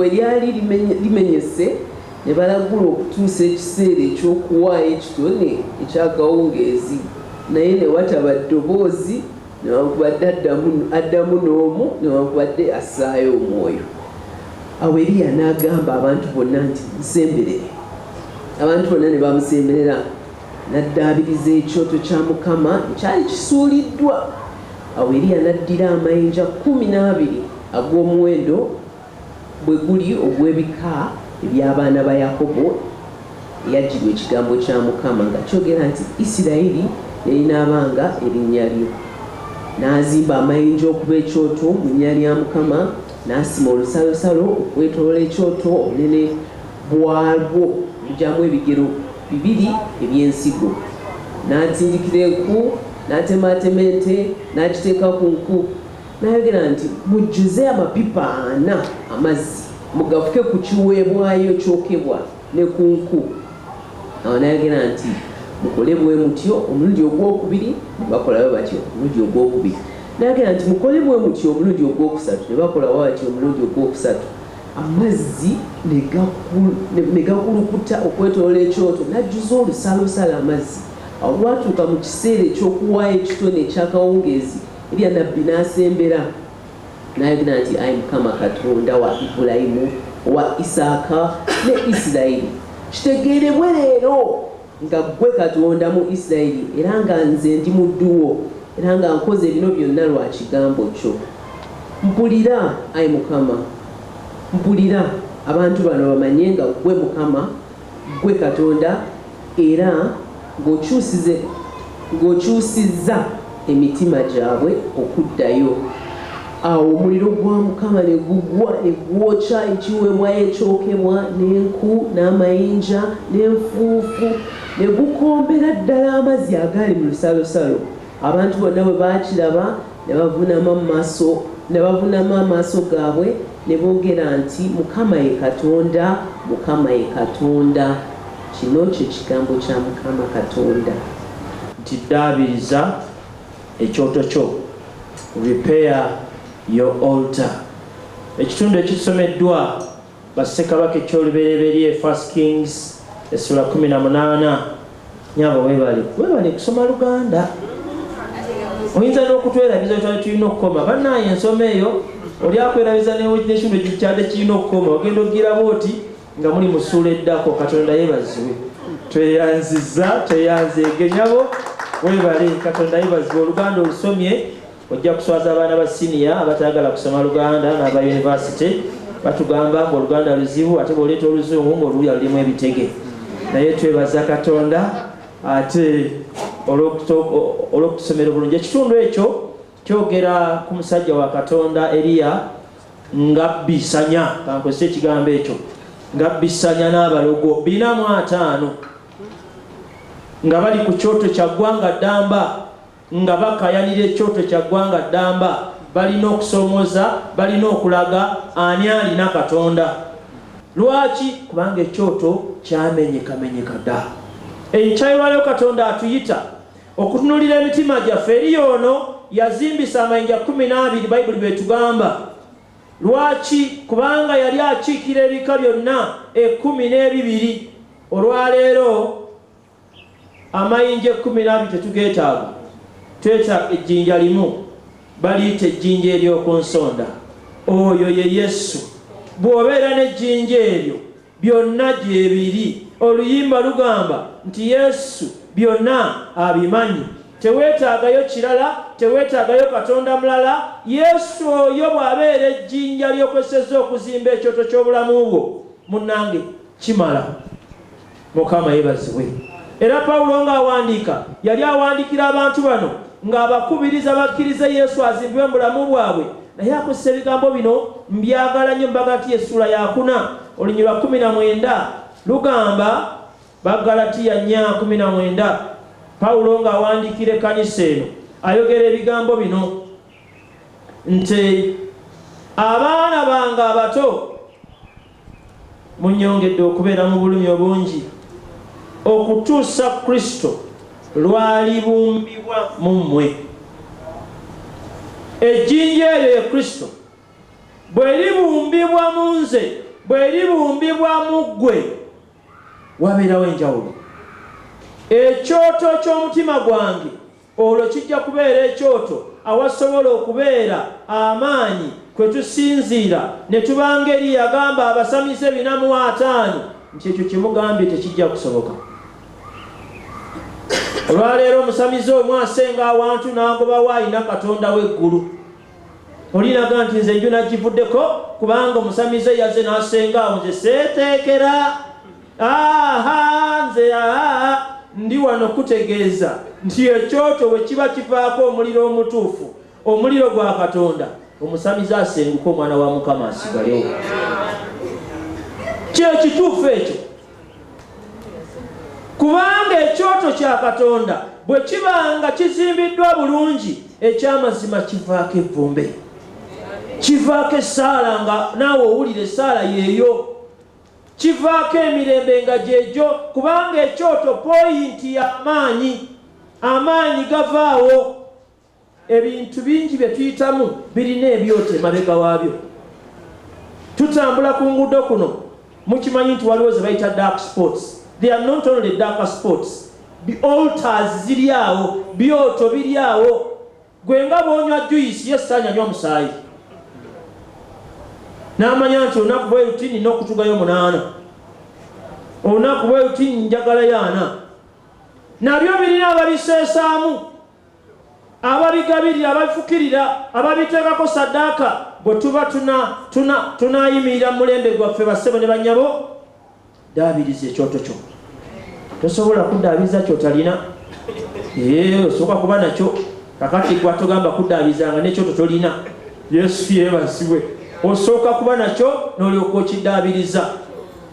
bwe lyali limenyese ne balagula okutuusa ekiseera eky'okuwaayo ekitone ekyakawungeezi, naye ne wataba ddoboozi newankubadde addamu n'omu newankubadde assaayo omwoyo. Awo Eriya n'agamba abantu bonna nti musemberere. Abantu bonna ne bamusemberera, n'addaabiriza ekyoto kya Mukama ekyali kisuuliddwa. Awo Eriya n'addira amayinja 12 ag'omuwendo bwe guli ogw'ebika eby'abaana ba Yakobo eyajjirwa ekigambo kya Mukama nga kyogera nti Isirayiri yalinaabanga erinnya lyo. N'azimba amayinja okuba ekyoto mu nnya lya Mukama, n'asima olusalosalo okwetooloola ekyoto, obunene bwalwo lujjamu ebigero 2 eby'ensigo. N'atindikira enku, n'atemaatema ente, n'agiteeka ku nku, n'ayogera nti mujjuze amapipa 4 amazzi mugafuke ku kiweebwayo kyokebwa ne ku nku. Awo n'ayogera nti mukole bwe mutyo omulundi ogwokubiri, ne bakolayo batyo omulundi ogwokubiri. N'ayogera nti mukole bwe mutyo omulundi ogwokusatu, ne bakolawo batyo omulundi ogwokusatu. Amazzi ne gakulukuta okwetoloola ekyoto, n'ajjuza olusalosalo amazzi. Awo lwatuuka mu kiseera eky'okuwaayo ekitone ekyakawungeezi, Eriya nabbi n'asembera n'ayogera nti ayi Mukama Katonda wa Ibulayimu, wa Isaaka ne Isirayiri, kitegeerebwe leero nga ggwe Katonda mu Isirayiri, era nga nze ndi muddu wo, era nga nkoze bino byonna lwa kigambo kyo. Mpulira ayi Mukama, mpulira abantu bano bamanye nga ggwe Mukama, ggwe Katonda, era ng'okyusizza emitima gyabwe okuddayo. Awo omuliro gwa Mukama ne gugwa ne gwokya ekiweebwayo ekyokebwa n'enku n'amayinja n'enfuufu, ne gukombera ddala amazzi agali mu lusalosalo. Abantu bonna bwe baakiraba ne bavunama amaaso gaabwe ne boogera nti Mukama ye Katonda, Mukama ye Katonda. Kino kye kigambo kya Mukama Katonda. Nti ddaabiriza ekyoto kyo, repair your altar. Ekitundu ekisomeddwa bassekabaka ekyolubereberye 1 Kings essula 18. Nyabo webale kusoma Luganda. Oyinza n'okutwerabiza twali tulina okukoma. Bannaye ensoma eyo oli akwerabiza n'ekintu ekikyadde kirina okukoma, ogenda ogiramu oti nga muli mu ssuula eddako. Katonda yeebazibwe. Tweyanziza tweyanzeege nyabo webale. Katonda yeebazibwe. Oluganda olusomye ojja kuswaza abaana ba siniya abatayagala kusoma Luganda n'aba yunivasite. Batugamba nga Oluganda luzibu ate bw'oleeta Oluzungu ng'olulya lulimu ebitege. Naye twebaza Katonda ate olw'okutusomera obulungi. Ekitundu ekyo kyogera ku musajja wa Katonda Eriya ng'abbisanya, kankozesa ekigambo ekyo, ng'abbisanya n'abalogo 450 nga bali ku kyoto kya ggwanga ddamba, nga bakayanira ekyoto kya ggwanga ddamba, balina okusomoza, balina okulaga ani alina Katonda. Lwaki? Kubanga ekyoto kyamenyekamenyeka dda. Ekyayolwayo Katonda atuyita okutunulira emitima gyaffe. Eriya ono yazimbisa amayinja 12 Bayibuli betugamba. Lwaki? Kubanga yali akiikira ebika byonna 12. Olwaleero amayinja 12 tetugeetaaga, twetaaga ejjinja limu, baliyita ejjinja ery'oku nsonda. Oyo ye Yesu. Bw'obeera n'ejjinja eryo byonna gyebiri. Oluyimba lugamba nti Yesu byonna abimanyi. Teweetaagayo kirala, teweetaagayo Katonda mulala. Yesu oyo bw'abeera ejjinja ly'okozesezza okuzimba ekyoto ky'obulamu bwo, munnange kimala. Mukama yeebazibwe. Era Pawulo ng'awandiika yali awandiikira abantu bano ng'abakubiriza bakkirize Yesu azimbibwe mu bulamu bwabwe. Naye akozesa ebigambo bino mbyagala nnyo, mbaga nti essula ya 4 olunyiriri lwa 19 lugamba, Bagalatiya 4:19, Pawulo ng'awandiikira ekkanisa eno ayogera ebigambo bino nti abaana bange abato munyongedde okubeera mu bulumi obungi okutuusa Kristo lwalibumbibwa mu mmwe. Ejjinja eryo ye Kristo bwe libumbibwa mu nze bwe libumbibwa mu ggwe wabeerawo enjawulo. Ekyoto ky'omutima gwange olwo kijja kubeera ekyoto awasobola okubeera amaanyi kwe tusinziira ne tubanga eri yagamba abasamize 405 nti ekyo kimugambye tekijja kusoboka. Olwaleero omusamize omu asenga awantu n'agobawo alina Katonda w'eggulu. Olinaga nti nze nju nagivuddeko kubanga omusamize yaze n'asenga awo nze seeteekera. Nze ndi wano kutegeeza nti ekyoto bwe kiba kivaako omuliro omutuufu, omuliro gwa Katonda, omusamize asenguka omwana wa Mukama asigalewo. Kyekituufu ekyo. Kubanga ekyoto kya Katonda bwe kibanga kizimbiddwa bulungi, ekyamazima kivaako evvumbe, kivaako essaala nga naawe owulira essaala yeeyo, kivaako emirembe nga gyegyo, kubanga ekyoto poyinti y'amaanyi. Amaanyi gavaawo. Ebintu bingi bye tuyitamu birina ebyoto emabega waabyo. Tutambula ku nguudo kuno, mukimanyi nti waliwo ze bayita dark spots. They are not only dark spots. The altars ziri awo, byoto biri awo. Gwe nga bw'onywa juice Yesu anywa musaayi. N'amanya nti olunaku bwe luti nina okutugayo 8. Olunaku bwe luti njagala 4. Nabyo birina ababiseesaamu, ababigabirira, ababifukirira, ababiteekako saddaaka. Bwe tuba tunayimirira mu mulembe gwaffe bassebo ne bannyabo, daabiriza ekyoto kyo. Tosobola kuddaabiriza kyotalina. Osooka kuba nakyo. Kakati gwe atogamba kuddaabizanga n'ekyoto tolina. Yesu yeebazibwe. Osooka kuba nakyo n'olyoka okiddaabiriza.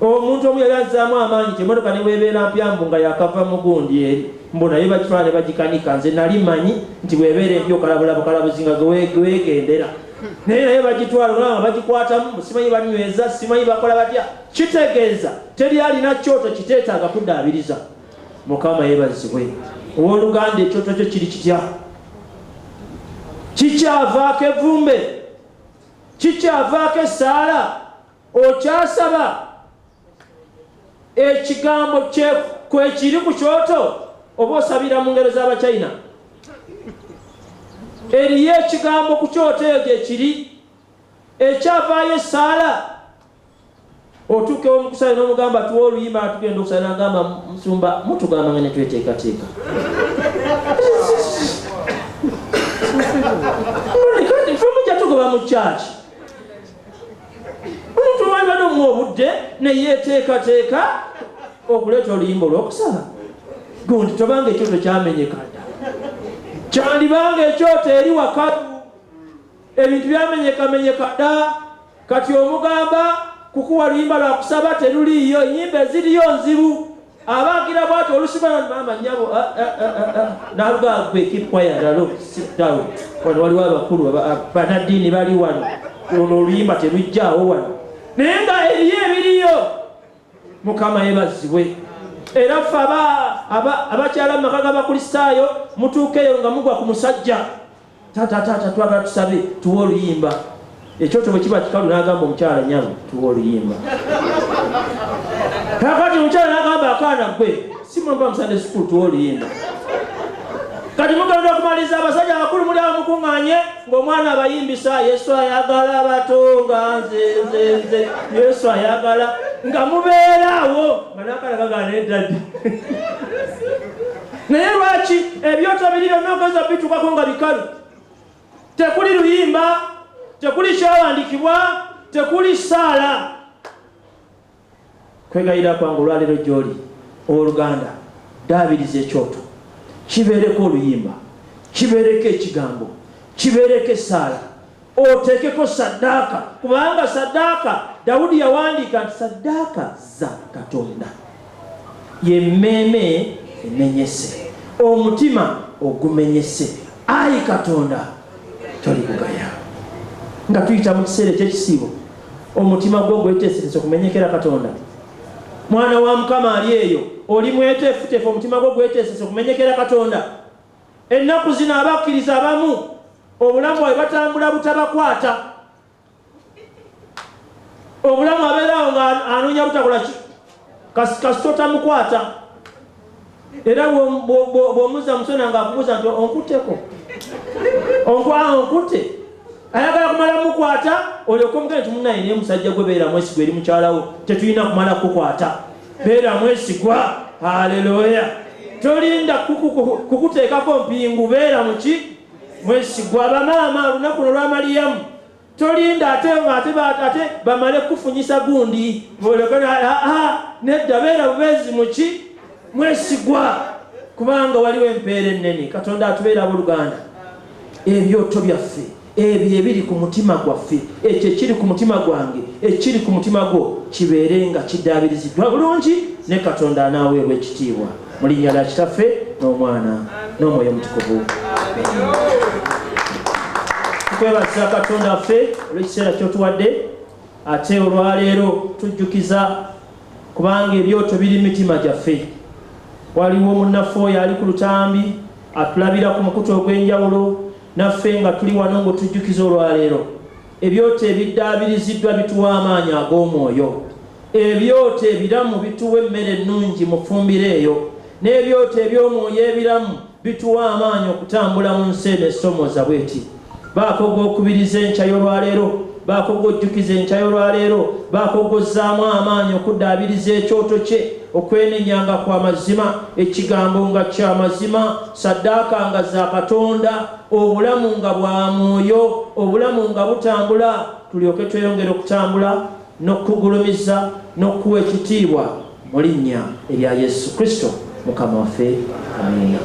Omuntu omu yali azzaamu amaanyi nti emmotoka ne bwebeera mpyambu nga yakava mu gundi eri, mbu naye bagitwala ne bagikanika. Nze nali manyi nti bwebeera empya okalabulabuzi nga geweegendera. Naye bagitwala nga bagikwatamu, simanyi banyweza, simanyi bakola batya. Kitegeeza teri alina kyoto kiteetaaga kuddaabiriza. Mukama yeebazibwe. Owooluganda ekyoto kyo kiri kitya? Kikyavaako evvumbe, kikyavaako essaala. Okyasaba ekigambo kwekiri ku kyoto oba osabira mu ngero z'Abachina? Eriyo ekigambo ku kyoto ekyo ekiri ekyavaayo essaala. Otuukewo omukusaayi n'omugamba tuwa oluyimba tugenda okusala n'agamba musumba mutugamba nga ne tweteekateeka. Kati ffe mujja tugoba mu kyaki. Omuntu wanywa n'omu obudde ne yeeteekateeka okuleeta oluyimba olw'okusaba. Gundi tobanga ekyoto kyamenyeka dda. Kyandibanga ekyoto eri wakatu. Ebintu byamenyekamenyeka dda. Kati omugamba kukuwa luyimba lwa kusaba teruliiyo, ennyimba eziriyo nzibu. Abagira bwati olusiba mama nnyabo nalugagwe keep quiet, sit down. Wano waliwo abakulu banaddiini bali wano. Oluyimba terujjaawo wano. Naye nga eriyo ebiriyo. Mukama yeebazibwe. Era ffe abakyala mu maka g'Abakristaayo mutuukeyo nga mugwa ku musajja. Taata twagala tusabe tuwe oluyimba. Ekyoto bwe kiba kikalu n'agamba omukyala nnyabo tuwe oluyimba. Kakati omukyala n'agamba akaana gwe simulumba mu Sunday school tuwe oluyimba. Kati mugenda okumaliza abasajja abakulu muli awo mukuŋŋaanye ng'omwana abayimbisa Yesu ayagala abato nga nze Yesu ayagala nga mubeeraawo nga n'akaana kagaana eddaddi. Naye lwaki ebyoto biri byonna ogeza bitukako nga bikalu? Tekuli luyimba, tekuli kyawandiikibwa, tekuli ssaala. Kwegayira kwange olwaleero gy'oli owooluganda, daabiriza ekyoto. Kibeereko oluyimba, kibeereko ekigambo, kibeereko essaala, oteekeko saddaaka. Kubanga saddaaka, Dawudi yawandiika nti saddaaka za Katonda y'emmeeme emenyese, omutima ogumenyese. Ayi Katonda toli kugaya. Nga tuyita mu kiseera eky'ekisiibo, omutima gwo gweteesereza okumenyekera Katonda. Mwana wa Mukama ali eyo, oli mweteefuteefu, omutima gwo gweteesereza okumenyekera Katonda. Ennaku zino abakkiriza abamu obulamu bwabwe batambula butabakwata. obulamu abeerawo nga anoonya butakola ki kasitota mukwata era bw'omuzza musona ng'akubuuza nti onkutteko onkutte ayagala kumala mukwata olyoka omugane nti munnaye naye musajja gwe beera mwesigwa eri mukyalawo tetulina kumala kukwata beera mwesigwa haleluya tolinda kukuteekako mpingu beera muki mwesigwa bamaama lunaku lwa Mariyamu tolinda ate bamale kufunyisa gundi nedda beera bubeezi muki mwesigwa kubanga waliwo empeera ennene. Katonda atubeera abooluganda ebyoto byaffe ebyo ebiri ku mutima gwaffe ekyo ekiri ku mutima gwange ekiri ku mutima gwo kibeere nga kiddaabiriziddwa bulungi ne Katonda anaaweebwa ekitiibwa mu linnya lya Kitaffe n'Omwana n'Omwoyo Omutukuvu. Tukwebaza Katonda waffe olw'ekiseera ky'otuwadde ate olwaleero tujjukiza kubanga ebyoto biri mitima gyaffe. Waliwo munnaffe oyo ali ku lutambi atulabira ku mukutu ogw'enjawulo naffe nga tuli wano ng'otujjukiza olwaleero ebyoto ebiddaabiriziddwa bituwa amaanyi ag'omwoyo, ebyoto ebiramu bituwa emmere ennungi mu ffumbiro eyo, n'ebyoto eby'omwoyo ebiramu bituwa amaanyi okutambula mu nsi eno esomooza bweti. Baako gw'okubiriza enkya y'olwaleero, baako gw'ojjukiza enkya y'olwaleero, baako gw'ozzaamu amaanyi okuddaabiriza ekyoto kye okwenenyanga kwa mazima, ekigambo nga kya mazima, saddaaka nga za Katonda, obulamu nga bwa mwoyo, obulamu nga butambula. Tulyoke tweyongere okutambula n'okugulumiza n'okuwa ekitiibwa mu linnya erya Yesu Kristo Mukama waffe. Amiina.